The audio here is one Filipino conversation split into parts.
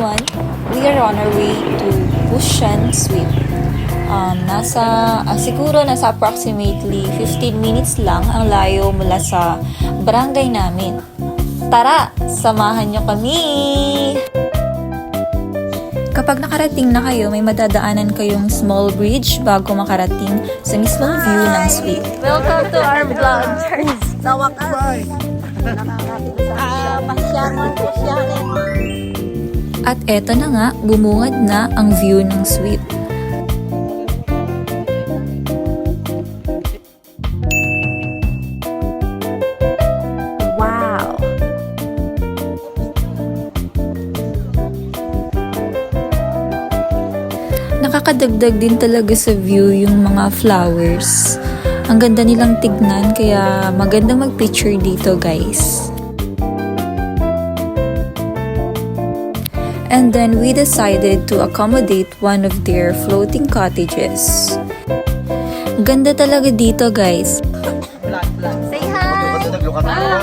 everyone! We are on our way to Bushan Sweep. Siguro nasa approximately 15 minutes lang ang layo mula sa barangay namin. Tara! Samahan nyo kami! Kapag nakarating na kayo, may madadaanan kayong small bridge bago makarating sa mismong view ng sweep. Welcome to our vlog! Sa wakas! At eto na nga, bumungad na ang view ng sweep. Wow! Nakakadagdag din talaga sa view yung mga flowers. Ang ganda nilang tignan, kaya magandang mag-picture dito, guys. And then we decided to accommodate one of their floating cottages. Ganda talaga dito, guys. Say hi! Hi!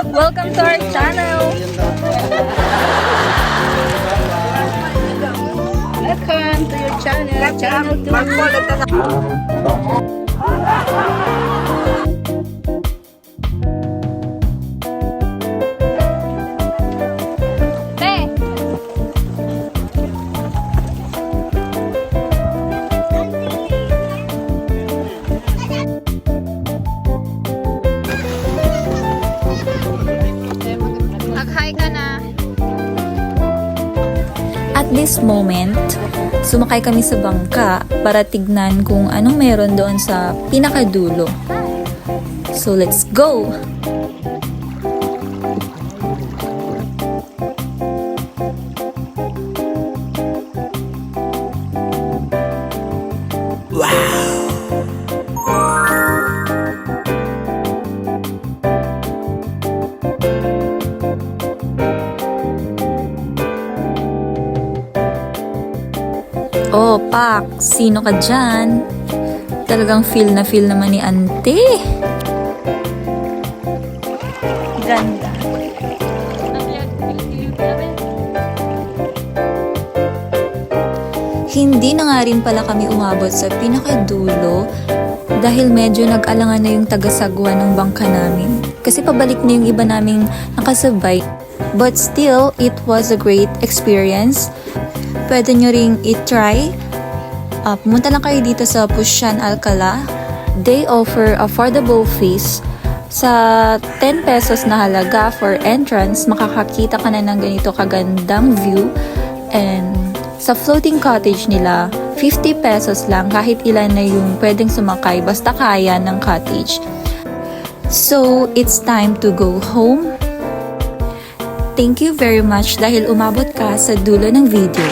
Welcome to our channel! Welcome to your channel, Channel 2. Mag-hi ka na! At this moment, sumakay kami sa bangka para tignan kung anong meron doon sa pinakadulo. So let's go! Oh, Pak, sino ka dyan? Talagang feel naman ni Ante. Ganda. Hindi na nga rin pala kami umabot sa pinakadulo dahil medyo nag-alangan na yung tagasagwa ng bangka namin. Kasi pabalik na yung iba naming nakasabay. But still, it was a great experience. Pwede nyo ring i-try. Pumunta lang kayo dito sa Bushan, Alcala. They offer affordable fees. Sa 10 pesos na halaga for entrance, makakakita ka na ng ganito kagandang view. And sa floating cottage nila, 50 pesos lang kahit ilan na yung pwedeng sumakay basta kaya ng cottage. So, it's time to go home. Thank you very much dahil umabot ka sa dulo ng video.